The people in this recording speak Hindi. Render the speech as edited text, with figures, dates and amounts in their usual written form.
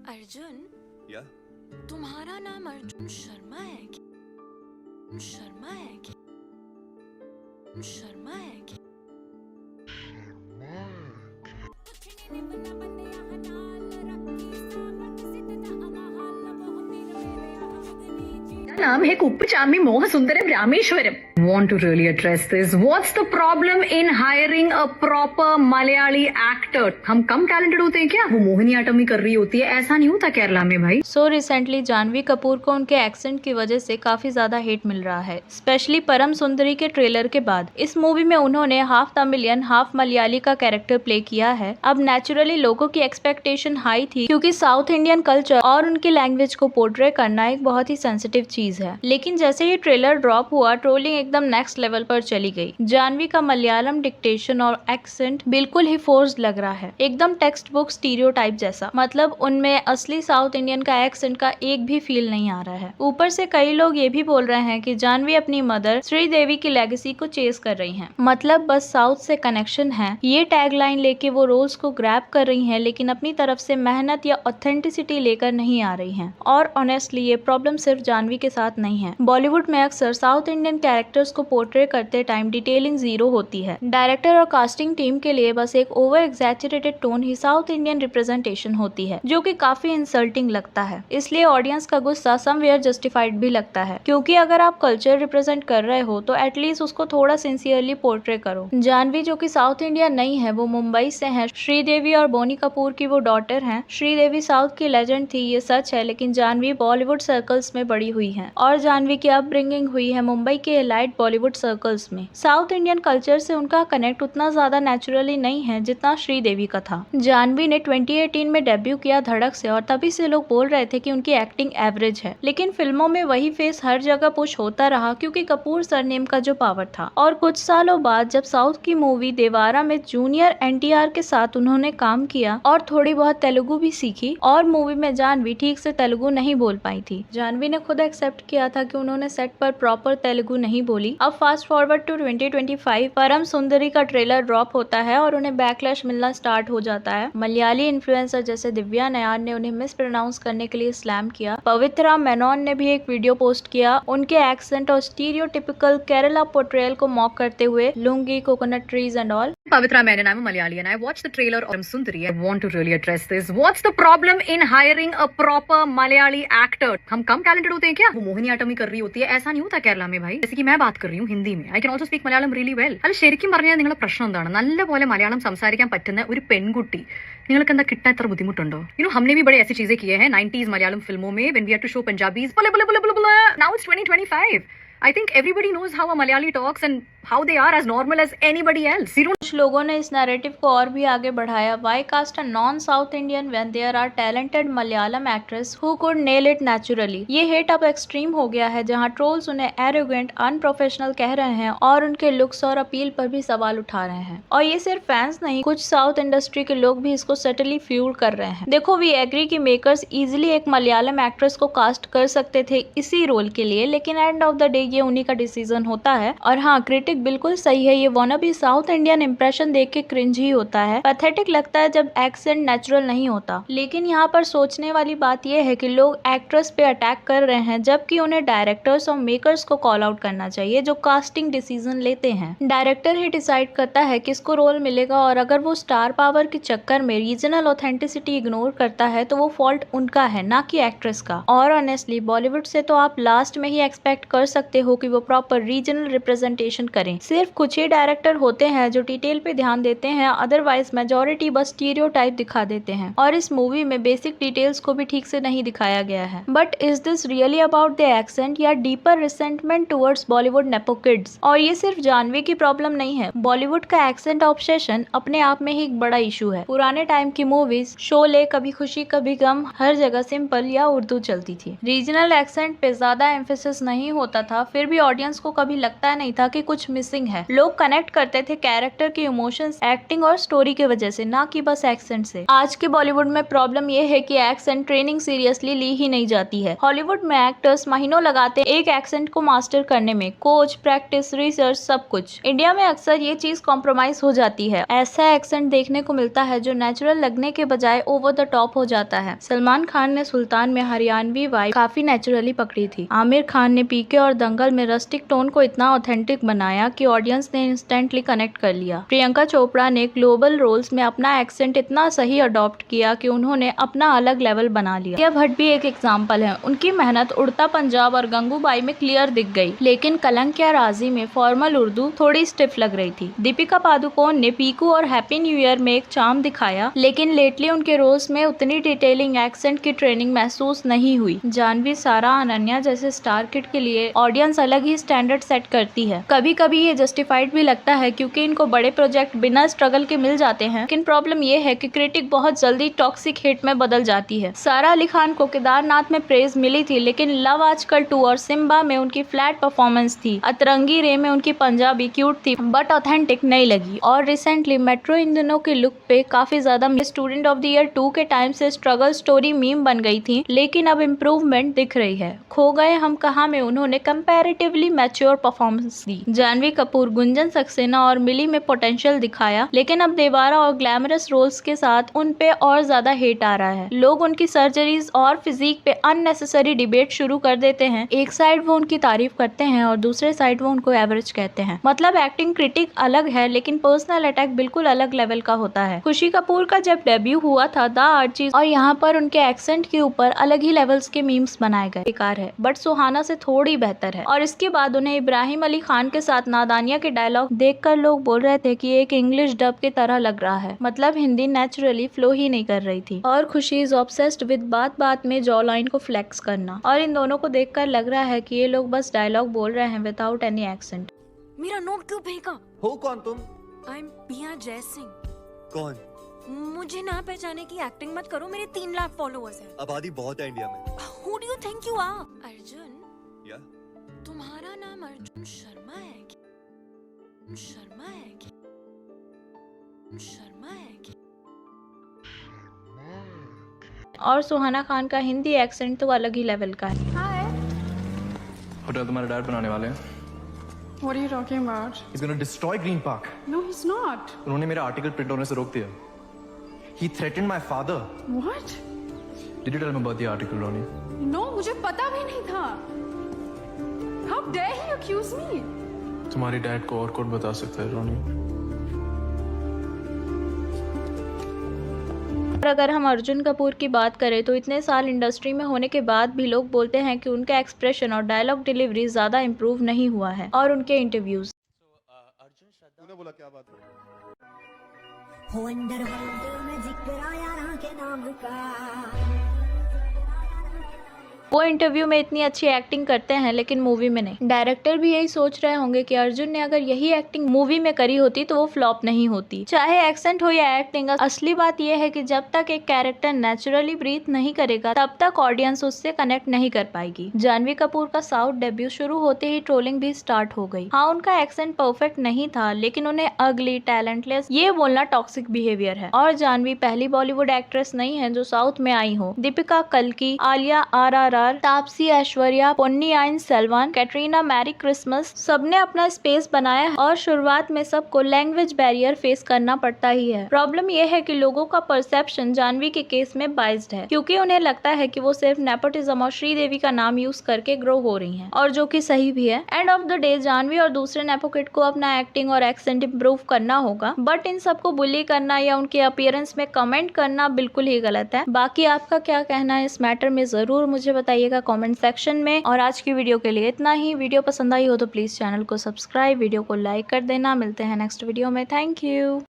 अर्जुन, या तुम्हारा नाम अर्जुन शर्मा है क्या? शर्मा है क्या? शर्मा है क्या? नाम है कुप्पचामी मोह Sundaram Rameswaram. Want to really address this? What's the problem in hiring a proper Malayali actor? हम कम talented होते हैं क्या? वो मोहिनी आटम ही कर रही होती है, ऐसा नहीं होता केरला में भाई. सो रिसेंटली जानवी कपूर को उनके एक्सेंट की वजह से काफी ज्यादा हेट मिल रहा है, स्पेशली परम सुंदरी के ट्रेलर के बाद. इस मूवी में उन्होंने हाफ तमिलियन हाफ मलयाली का कैरेक्टर प्ले किया है. अब नेचुरली लोगों की एक्सपेक्टेशन हाई थी क्योंकि साउथ इंडियन कल्चर और उनकी लैंग्वेज को पोर्ट्रे करना एक बहुत ही सेंसिटिव चीज है. लेकिन जैसे ही ट्रेलर ड्रॉप हुआ, ट्रोलिंग एकदम नेक्स्ट लेवल पर चली गई. जानवी का मलयालम डिक्टेशन और एक्सेंट बिल्कुल ही फोर्स्ड लग रहा है, एकदम टेक्स्ट बुक स्टीरियोटाइप जैसा. मतलब उनमें असली साउथ इंडियन का एक्सेंट का एक भी फील नहीं आ रहा है. ऊपर से कई लोग ये भी बोल रहे हैं कि जानवी अपनी मदर श्रीदेवी की लेगेसी को चेस कर रही हैं. मतलब बस साउथ से कनेक्शन है, ये टैगलाइन लेके वो रोल्स को ग्रैब कर रही हैं, लेकिन अपनी तरफ से मेहनत या ऑथेंटिसिटी लेकर नहीं आ रही हैं. और ऑनेस्टली ये प्रॉब्लम सिर्फ जानवी के साथ नहीं है. बॉलीवुड में अक्सर साउथ इंडियन कैरेक्टर्स को पोर्ट्रे करते टाइम डिटेलिंग जीरो होती है. डायरेक्टर और कास्टिंग टीम के लिए बस एक ओवर एग्जैचरेटेड टोन ही साउथ इंडियन रिप्रेजेंटेशन होती है, जो कि काफी इंसल्टिंग लगता है. इसलिए ऑडियंस का गुस्सा समवेयर जस्टिफाइड भी लगता है, क्योंकि अगर आप कल्चर रिप्रेजेंट कर रहे हो तो एटलीस्ट उसको थोड़ा सिंसियरली पोर्ट्रे करो. जानवी जो कि साउथ इंडियन नहीं है, वो मुंबई से है. श्रीदेवी और बोनी कपूर की वो डॉटर हैं. श्रीदेवी साउथ की लेजेंड थी, ये सच है, लेकिन जानवी बॉलीवुड सर्कल्स में बड़ी हुई है और जानवी की अपब्रिंगिंग हुई है मुंबई के एलाइट बॉलीवुड सर्कल्स में. साउथ इंडियन कल्चर से उनका कनेक्ट उतना ज्यादा नेचुरली नहीं है जितना श्रीदेवी का था. जानवी ने 2018 में डेब्यू किया धड़क से और तभी से लोग बोल रहे थे कि उनकी एक्टिंग एवरेज है, लेकिन फिल्मों में वही फेस हर जगह पुश होता रहा क्योंकि कपूर सरनेम का जो पावर था. और कुछ सालों बाद जब साउथ की मूवी देवारा में जूनियर एनटीआर के साथ उन्होंने काम किया और थोड़ी बहुत तेलुगु भी सीखी, और मूवी में जानवी ठीक से तेलुगु नहीं बोल पाई थी. जानवी ने खुद एक्सेप्ट किया था कि उन्होंने सेट पर प्रॉपर तेलुगु नहीं बोली. अब फास्ट फॉरवर्ड टू 2025, परम सुंदरी का ट्रेलर ड्रॉप होता है और उन्हें बैकलैश मिलना स्टार्ट हो जाता है. मलयाली इन्फ्लुएंसर जैसे दिव्या नयार ने उन्हें मिस प्रोनाउंस करने के लिए स्लैम किया. पवित्रा मेनन ने भी एक वीडियो पोस्ट किया उनके एक्सेंट और स्टीरियोटिपिकल केरला पोर्ट्रेयल को मॉक करते हुए, lungi, coconut trees and all. Pavitra Menon, I'm a Malayali and I watched the trailer of Param Sundari. I want to really address this. What's the problem in hiring a proper Malayali actor? हम कम talented होते हैं क्या? वो मोहिनी आटम ही कर रही होती है, ऐसा नहीं होता केरला में भाई. जैसे कि मैं बात कर रही हूँ हिंदी में. I can also speak Malayalam really well. അല്ല ശരിക്കും പറഞ്ഞാൽ നിങ്ങളുടെ പ്രശ്നം എന്താണ്? നല്ലപോലെ മലയാളം സംസാരിക്കാൻ പറ്റുന്ന ഒരു പെൺകുട്ടി നിങ്ങൾക്ക് എന്താ കിട്ടാൻ ഇത്ര ബുദ്ധിമുട്ടുണ്ടോ? हमने भी बड़े ऐसी चीजें किए हैं 90s मलयालम फिल्मों में when we had to show Punjabis. Now it's 2025. I think everybody knows how a Malayali talks and how they are as normal as anybody else. कुछ लोगों ने इस नैरेटिव को और भी आगे बढ़ाया. Why cast a non-South Indian when there are talented Malayalam actress who could nail it naturally? ये हेट अब एक्सट्रीम हो गया है, जहाँ ट्रोल्स उन्हें एरोगेंट, अनप्रोफेशनल कह रहे हैं और उनके लुक्स और अपील पर भी सवाल उठा रहे हैं. और ये सिर्फ फैंस नहीं, कुछ साउथ इंडस्ट्री के लोग भी इसको सटली फ्यूल कर रहे हैं. देखो, वी एग्री कि मेकर्स इजीली एक मलयालम एक्ट्रेस को कास्ट कर सकते थे इसी रोल के लिए, लेकिन एंड ऑफ द डे ये उन्हीं का डिसीजन होता है. और हाँ, क्रिटिक बिल्कुल सही है, ये वानाबी साउथ इंडियन इंप्रेशन देख के क्रिंज ही होता है. पैथेटिक लगता है जब एक्सेंट नेचुरल नहीं होता. लेकिन यहाँ पर सोचने वाली बात यह है कि लोग एक्ट्रेस पे अटैक कर रहे हैं, जबकि उन्हें डायरेक्टर्स और मेकर्स को कॉल आउट करना चाहिए जो कास्टिंग डिसीजन लेते हैं. डायरेक्टर ही डिसाइड करता है किसको रोल मिलेगा, और अगर वो स्टार पावर के चक्कर में रीजनल ऑथेंटिसिटी इग्नोर करता है तो वो फॉल्ट उनका है, ना कि एक्ट्रेस का. और ऑनेस्टली बॉलीवुड से तो आप लास्ट में ही एक्सपेक्ट कर सकते हो कि वो प्रॉपर रीजनल रिप्रेजेंटेशन करें. सिर्फ कुछ ही डायरेक्टर होते हैं जो डिटेल पे ध्यान देते हैं, अदरवाइज मेजॉरिटी बस स्टीरियोटाइप दिखा देते हैं. और इस मूवी में बेसिक डिटेल्स को भी ठीक से नहीं दिखाया गया है. But is this really about the accent या deeper resentment towards Bollywood nepo kids? और ये सिर्फ जानवी की प्रॉब्लम नहीं है. बॉलीवुड का एक्सेंट ऑब्सेशन अपने आप में ही एक बड़ा इशू है. पुराने टाइम की मूवीज शोले, कभी खुशी कभी गम, हर जगह सिंपल या उर्दू चलती थी. रीजनल एक्सेंट पे ज्यादा एम्फेसिस नहीं होता था, फिर भी ऑडियंस को कभी लगता नहीं था कि कुछ मिसिंग है। लोग कनेक्ट करते थे कैरेक्टर के इमोशंस, एक्टिंग और स्टोरी की वजह से, ना कि बस एक्सेंट से। आज के बॉलीवुड में प्रॉब्लम ये है कि एक्सेंट ट्रेनिंग सीरियसली ली ही नहीं जाती है। हॉलीवुड में एक्टर्स महीनों लगाते एक एक्सेंट को मास्टर करने में, कोच, प्रैक्टिस, रिसर्च, सब कुछ। इंडिया में अक्सर ये चीज कॉम्प्रोमाइज हो जाती है। ऐसा एक्सेंट देखने को मिलता है जो नेचुरल लगने के बजाय ओवर द टॉप हो जाता है। सलमान खान ने सुल्तान में हरियाणवी वाइब काफी नेचुरली पकड़ी थी। आमिर खान ने पीके और दंगल में रस्टिक टोन को इतना ऑथेंटिक बनाया कि ऑडियंस ने इंस्टेंटली कनेक्ट कर लिया। प्रियंका चोपड़ा ने ग्लोबल रोल्स में अपना एक्सेंट इतना सही अडॉप्ट किया कि उन्होंने अपना अलग लेवल बना लिया। आलिया भट्ट भी एक एग्जाम्पल है। उनकी मेहनत उड़ता पंजाब और गंगूबाई में क्लियर दिख गई, लेकिन कलंक या राजी में फॉर्मल उर्दू थोड़ी स्टिफ लग रही थी। दीपिका पादुकोण ने पीकू और हैप्पी न्यू ईयर में एक चार्म दिखाया, लेकिन लेटली उनके रोल्स में उतनी डिटेलिंग एक्सेंट की ट्रेनिंग महसूस नहीं हुई। जानवी, सारा, अनन्या जैसे स्टार किड के लिए ऑडियंस अलग ही स्टैंडर्ड सेट करती है। कभी कभी ये जस्टिफाइड भी लगता है क्योंकि इनको बड़े प्रोजेक्ट बिना स्ट्रगल के मिल जाते हैं, लेकिन प्रॉब्लम ये है कि क्रिटिक बहुत जल्दी टॉक्सिक हिट में बदल जाती है। सारा अली खान को केदारनाथ में प्रेज मिली थी, लेकिन लव आजकल 2 और सिम्बा में उनकी फ्लैट परफॉर्मेंस थी। अतरंगी रे में उनकी पंजाबी क्यूट थी बट ऑथेंटिक नहीं लगी। और रिसेंटली मेट्रो इन दिनों के लुक पे काफी ज्यादा स्टूडेंट ऑफ द ईयर 2 के टाइम से स्ट्रगल स्टोरी मीम बन गई थी, लेकिन अब इम्प्रूवमेंट दिख रही है। खो गए हम कहाँ में उन्होंने कंपैरेटिवली मैच्योर परफॉर्मेंस दी। जानवी कपूर, गुंजन सक्सेना और मिली में पोटेंशियल दिखाया, लेकिन अब देवारा और ग्लैमरस रोल्स के साथ उन पे और ज्यादा हेट आ रहा है। लोग उनकी सर्जरीज और फिजिक पे अननेसेसरी डिबेट शुरू कर देते हैं। एक साइड वो उनकी तारीफ करते हैं और दूसरे साइड वो उनको एवरेज कहते हैं। मतलब एक्टिंग क्रिटिक अलग है, लेकिन पर्सनल अटैक बिल्कुल अलग लेवल का होता है। खुशी कपूर का जब डेब्यू हुआ था द आर्चीज, और यहाँ पर उनके एक्सेंट के ऊपर अलग ही लेवल्स के मीम्स बनाए गए। बेकार है, बट सुहाना से थोड़ी बेहतर है। और इसके बाद उन्हें इब्राहिम अली खान के साथ नादानिया के डायलॉग देखकर लोग बोल रहे थे कि एक इंग्लिश डब की तरह लग रहा है। मतलब हिंदी नेचुरली फ्लो ही नहीं कर रही थी। और खुशी इज ऑब्सेस्ड विद बात बात में जॉ लाइन को फ्लेक्स करना, और इन दोनों को देखकर लग रहा है कि ये लोग बस डायलॉग बोल रहे हैं विदाउट एनी एक्सेंट। मेरा नोट क्यों फेंका? हो कौन तुम? आई एम पिया जयसिंह। कौन? मुझे ना पहचाने की एक्टिंग मत करो, मेरे 3 लाख फॉलोअर्स हैं। आबादी बहुत है इंडिया में। Who do you think you are? Arjun, या? तुम्हारा नाम अर्जुन शर्मा है क्या? शर्मा है क्या? शर्मा है क्या? और सुहाना खान का हिंदी एक्सेंट तो अलग ही लेवल का है। होटल तुम्हारे डैड बनाने वाले हैं। What are you talking about? He's gonna destroy Green Park. No, he's not. उन्होंने मेरा आर्टिकल प्रिंट होने से रोक दिया। He threatened my father. What? Did you tell him about the article, Ronnie? No, मुझे पता भी नहीं था. How dare he accuse me? तुम्हारे डैड को और कौन बता सकता है, रोनी? और अगर हम अर्जुन कपूर की बात करें तो इतने साल इंडस्ट्री में होने के बाद भी लोग बोलते हैं कि उनका एक्सप्रेशन और डायलॉग डिलीवरी ज्यादा इम्प्रूव नहीं हुआ है। और उनके इंटरव्यूज तूने बोला क्या बात है? हो अंडरवर्ल्ड में जिक्र आया राह के नाम का। वो इंटरव्यू में इतनी अच्छी एक्टिंग करते हैं, लेकिन मूवी में नहीं। डायरेक्टर भी यही सोच रहे होंगे कि अर्जुन ने अगर यही एक्टिंग मूवी में करी होती तो वो फ्लॉप नहीं होती। चाहे एक्सेंट हो या एक्टिंग, असली बात यह है कि जब तक एक कैरेक्टर नेचुरली ब्रीथ नहीं करेगा तब तक ऑडियंस उससे कनेक्ट नहीं कर पाएगी। जानवी कपूर का साउथ डेब्यू शुरू होते ही ट्रोलिंग भी स्टार्ट हो गई। हाँ, उनका एक्सेंट परफेक्ट नहीं था, लेकिन उन्हें अगली, टैलेंटलेस ये बोलना टॉक्सिक बिहेवियर है। और जानवी पहली बॉलीवुड एक्ट्रेस नहीं है जो साउथ में आई हो। दीपिका कल्की, Alia RRR, Taapsee, Aishwarya, Ponniyin Selvan, Katrina, Merry Christmas, सबने अपना स्पेस बनाया है। और शुरुआत में सबको लैंग्वेज बैरियर फेस करना पड़ता ही है। प्रॉब्लम यह है कि लोगों का परसेप्शन जानवी के केस में बाइज्ड है, क्योंकि उन्हें लगता है कि वो सिर्फ नेपोटिज्म और श्रीदेवी का नाम यूज करके ग्रो हो रही हैं, और जो कि सही भी है। End of the day Janhvi और दूसरे नेपोकिड को अपना एक्टिंग और एक्सेंट इम्प्रूव करना होगा, बट इन सबको बुली करना या उनके अपीयरेंस में कमेंट करना बिल्कुल ही गलत है। बाकी आपका क्या कहना है इस मैटर में जरूर मुझे बताइएगा कमेंट सेक्शन में। और आज की वीडियो के लिए इतना ही। वीडियो पसंद आई हो तो प्लीज चैनल को सब्सक्राइब, वीडियो को लाइक कर देना। मिलते हैं नेक्स्ट वीडियो में। Thank you.